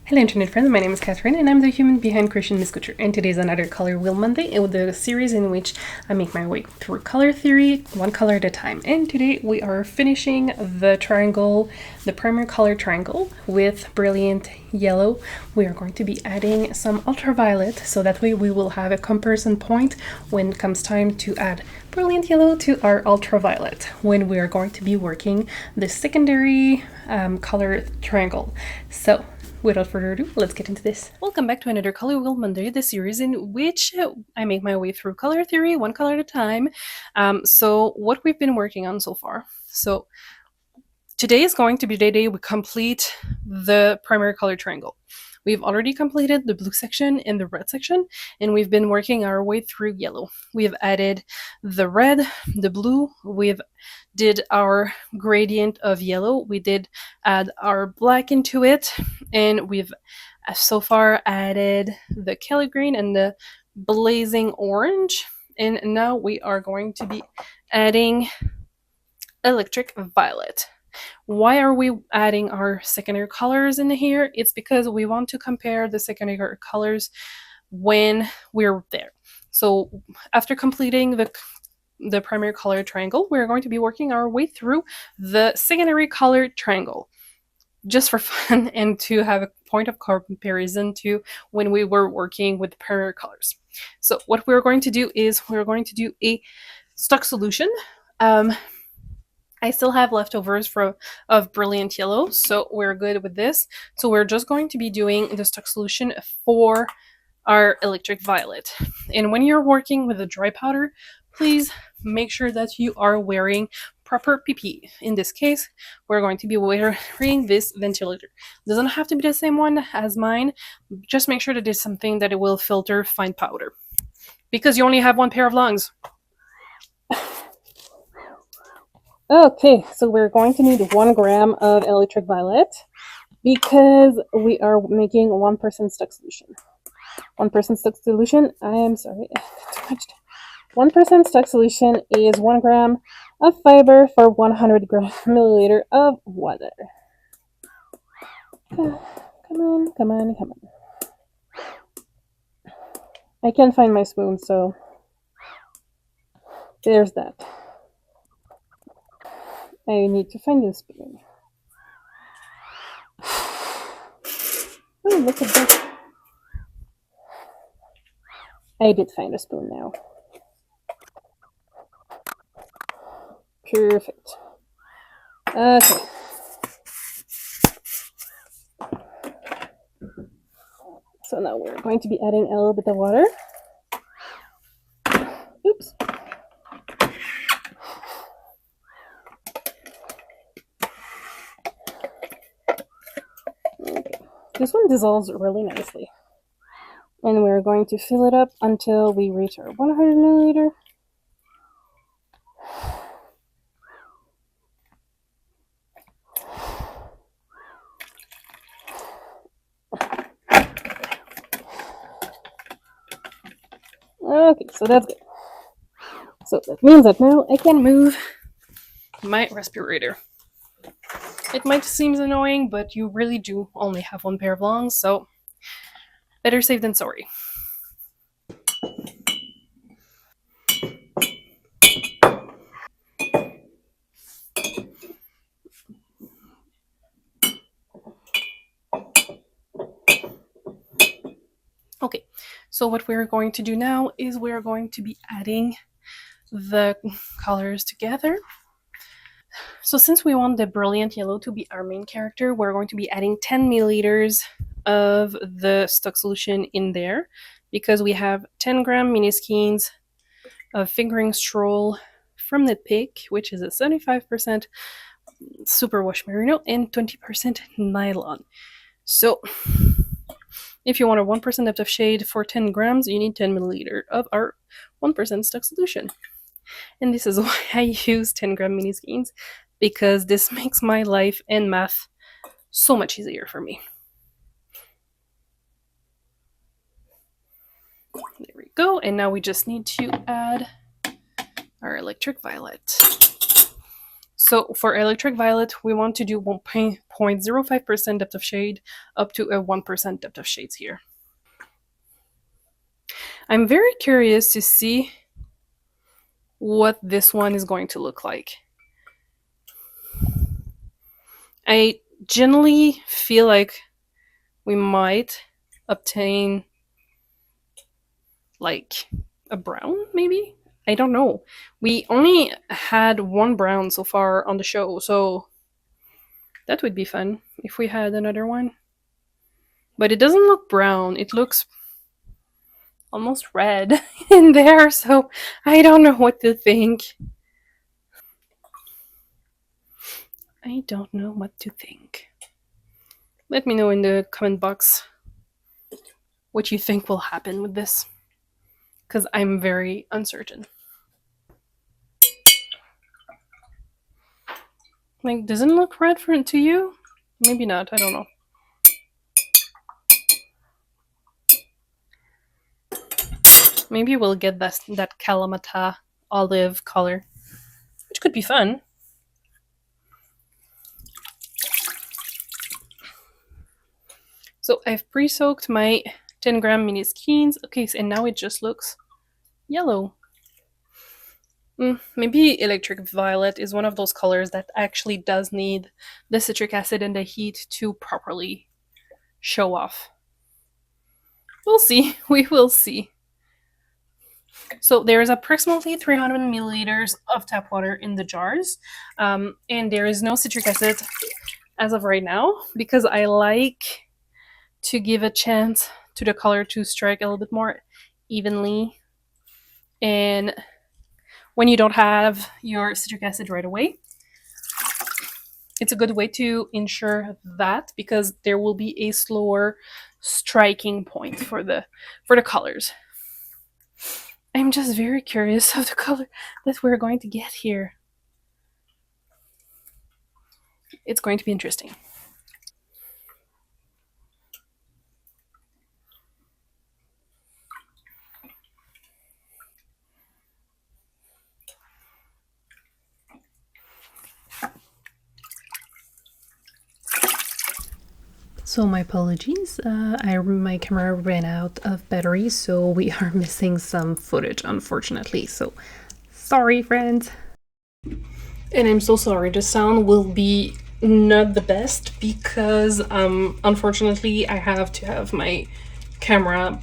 Hello internet friends, my name is Catherine and I'm the human behind Christian Miss Couture, and today is another Color Wheel Monday, the series in which I make my way through color theory, one color at a time. And today we are finishing the triangle, the primary color triangle with brilliant yellow. We are going to be adding some ultraviolet, so that way we will have a comparison point when it comes time to add brilliant yellow to our ultraviolet, when we are going to be working the secondary color triangle. So without further ado, let's get into this. Welcome back to another Color Wheel Monday, the series in which I make my way through color theory, one color at a time. So what we've been working on so far. So today is going to be the day we complete the primary color triangle. We've already completed the blue section and the red section, and we've been working our way through yellow. We have added the red, the blue, we've did our gradient of yellow, we did add our black into it, and we've so far added the Kelly green and the blazing orange, and now we are going to be adding electric violet. Why are we adding our secondary colors in here? It's because we want to compare the secondary colors when we're there. So after completing the primary color triangle, we're going to be working our way through the secondary color triangle, just for fun and to have a point of comparison to when we were working with the primary colors. So what we're going to do is we're going to do a stock solution. I still have leftovers of brilliant yellow, so we're good with this. So we're just going to be doing the stock solution for our electric violet. And when you're working with a dry powder, please make sure that you are wearing proper PPE. In this case, we're going to be wearing this ventilator. It doesn't have to be the same one as mine. Just make sure that it's something that it will filter fine powder, because you only have one pair of lungs. Okay, so we're going to need 1 gram of electric violet because we are making 1% stock solution. 1% stock solution, I am sorry, 1% stock solution is 1 gram of fiber for 100 milliliter of water. Come on, come on, come on. I can't find my spoon, so there's that. I need to find the spoon. Oh, look at that. I did find a spoon now. Perfect. Okay. So now we're going to be adding a little bit of water. Oops. Okay. This one dissolves really nicely. And we're going to fill it up until we reach our 100 milliliter. Okay, so that's good. So that means that now I can move my respirator. It might seem annoying, but you really do only have one pair of lungs, so better safe than sorry. Okay, so what we're going to do now is we're going to be adding the colors together. So since we want the brilliant yellow to be our main character, we're going to be adding 10 milliliters of the stock solution in there, because we have 10 gram mini skeins of fingering stroll from the pick, which is a 75% superwash merino and 20% nylon. So if you want a 1% depth of shade for 10 grams, you need 10 milliliter of our 1% stock solution. And this is why I use 10 gram mini skeins, because this makes my life and math so much easier for me. There we go. And now we just need to add our electric violet. So for electric violet, we want to do 1.05% depth of shade up to a 1% depth of shades here. I'm very curious to see what this one is going to look like. I generally feel like we might obtain like a brown, maybe? I don't know. We only had one brown so far on the show, so that would be fun if we had another one. But it doesn't look brown, it looks almost red in there, so I don't know what to think. I don't know what to think. Let me know in the comment box what you think will happen with this, because I'm very uncertain. Like, doesn't it look red to you? Maybe not, I don't know. Maybe we'll get that Kalamata olive color, which could be fun. So I've pre-soaked my 10-gram mini skeins. Okay, and now it just looks yellow. Maybe electric violet is one of those colors that actually does need the citric acid and the heat to properly show off. We'll see. We will see. So there's approximately 300 milliliters of tap water in the jars, and there is no citric acid as of right now because I like to give a chance to the color to strike a little bit more evenly. And when you don't have your citric acid right away, it's a good way to ensure that because there will be a slower striking point for the colors. I'm just very curious of the color that we're going to get here. It's going to be interesting. So my apologies, my camera ran out of battery, so we are missing some footage, unfortunately. So sorry, friends. And I'm so sorry, the sound will be not the best because unfortunately I have to have my camera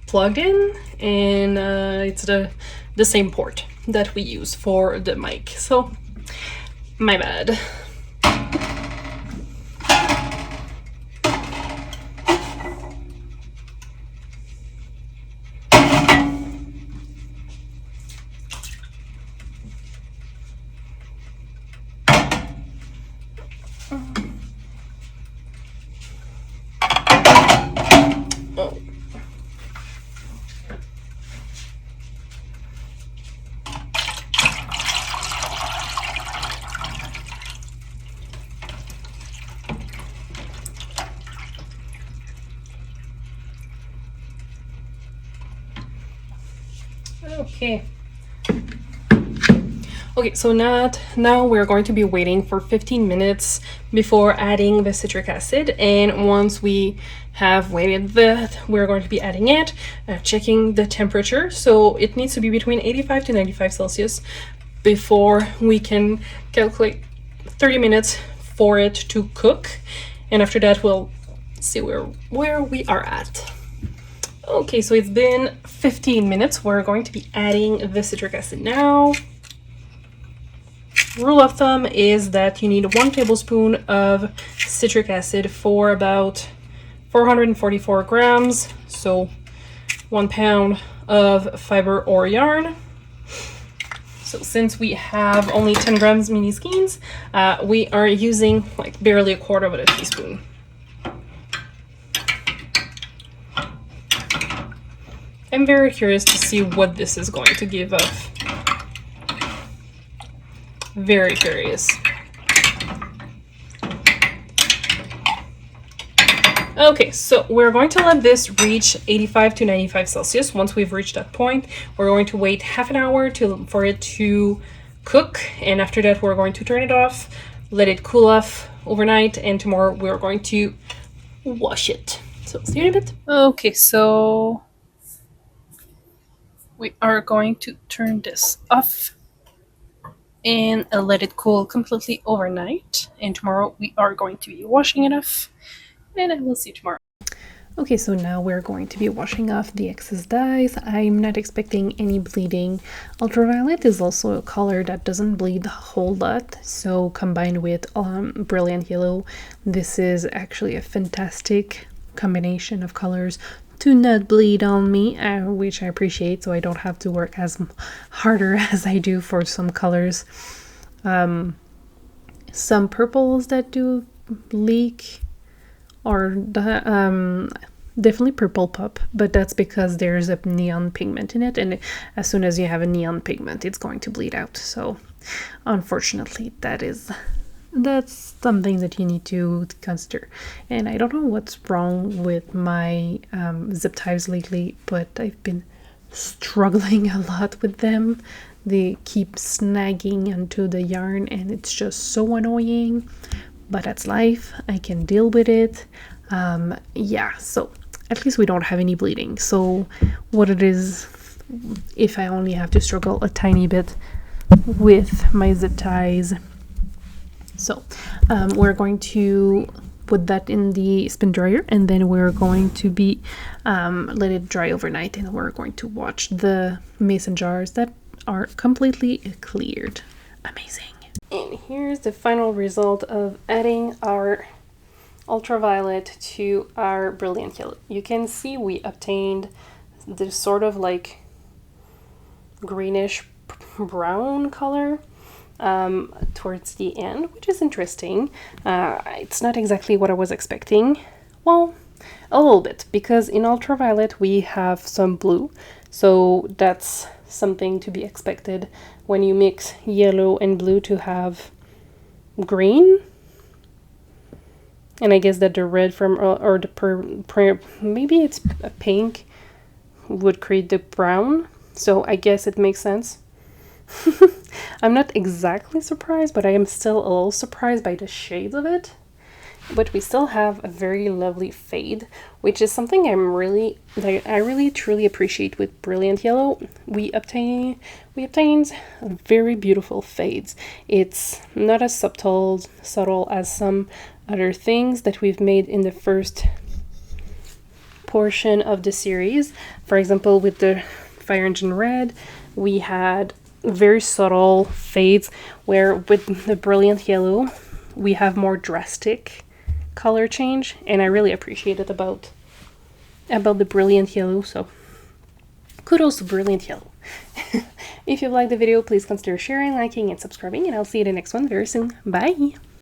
plugged in, and it's the same port that we use for the mic, so my bad. Oh. Okay, so now we're going to be waiting for 15 minutes before adding the citric acid, and once we have waited that, we're going to be adding it, checking the temperature. So it needs to be between 85 to 95 Celsius before we can calculate 30 minutes for it to cook, and after that we'll see where we are at. Okay, so it's been 15 minutes. We're going to be adding the citric acid now. Rule of thumb is that you need 1 tablespoon of citric acid for about 444 grams, so 1 pound of fiber or yarn. So since we have only 10 grams mini skeins, we are using like barely a quarter of a teaspoon. I'm very curious to see what this is going to give off. Very curious. Okay, so we're going to let this reach 85 to 95 Celsius. Once we've reached that point, we're going to wait half an hour for it to cook, and after that we're going to turn it off, let it cool off overnight, and tomorrow we're going to wash it. So see you in a bit. Okay, so we are going to turn this off and let it cool completely overnight, and tomorrow we are going to be washing it off, and I will see you tomorrow. Okay, so now we're going to be washing off the excess dyes. I'm not expecting any bleeding. Ultraviolet is also a color that doesn't bleed a whole lot, so combined with brilliant yellow, this is actually a fantastic combination of colors to not bleed on me, which I appreciate, so I don't have to work as harder as I do for some colors. Some purples that do leak, or definitely purple pop, but that's because there's a neon pigment in it, and as soon as you have a neon pigment, it's going to bleed out. So unfortunately, that's something that you need to consider. And I don't know what's wrong with my zip ties lately, but I've been struggling a lot with them. They keep snagging onto the yarn, and it's just so annoying. But that's life. I can deal with it. Yeah, so at least we don't have any bleeding. So what it is, if I only have to struggle a tiny bit with my zip ties. So we're going to put that in the spin dryer, and then we're going to be let it dry overnight, and we're going to watch the mason jars that are completely cleared. Amazing. And here's the final result of adding our ultraviolet to our brilliant yellow. You can see we obtained this sort of like greenish brown color towards the end, which is interesting. It's not exactly what I was expecting. Well, a little bit, because in ultraviolet we have some blue, so that's something to be expected when you mix yellow and blue to have green. And I guess that the red from or the maybe it's a pink would create the brown, so I guess it makes sense. I'm not exactly surprised, but I am still a little surprised by the shades of it. But we still have a very lovely fade, which is something I really truly appreciate with brilliant yellow. We obtained very beautiful fades. It's not as subtle as some other things that we've made in the first portion of the series. For example, with the Fire Engine Red, we had very subtle fades, where with the brilliant yellow we have more drastic color change, and I really appreciate it about the brilliant yellow. So kudos to brilliant yellow. If you liked the video, please consider sharing, liking, and subscribing, and I'll see you in the next one very soon. Bye.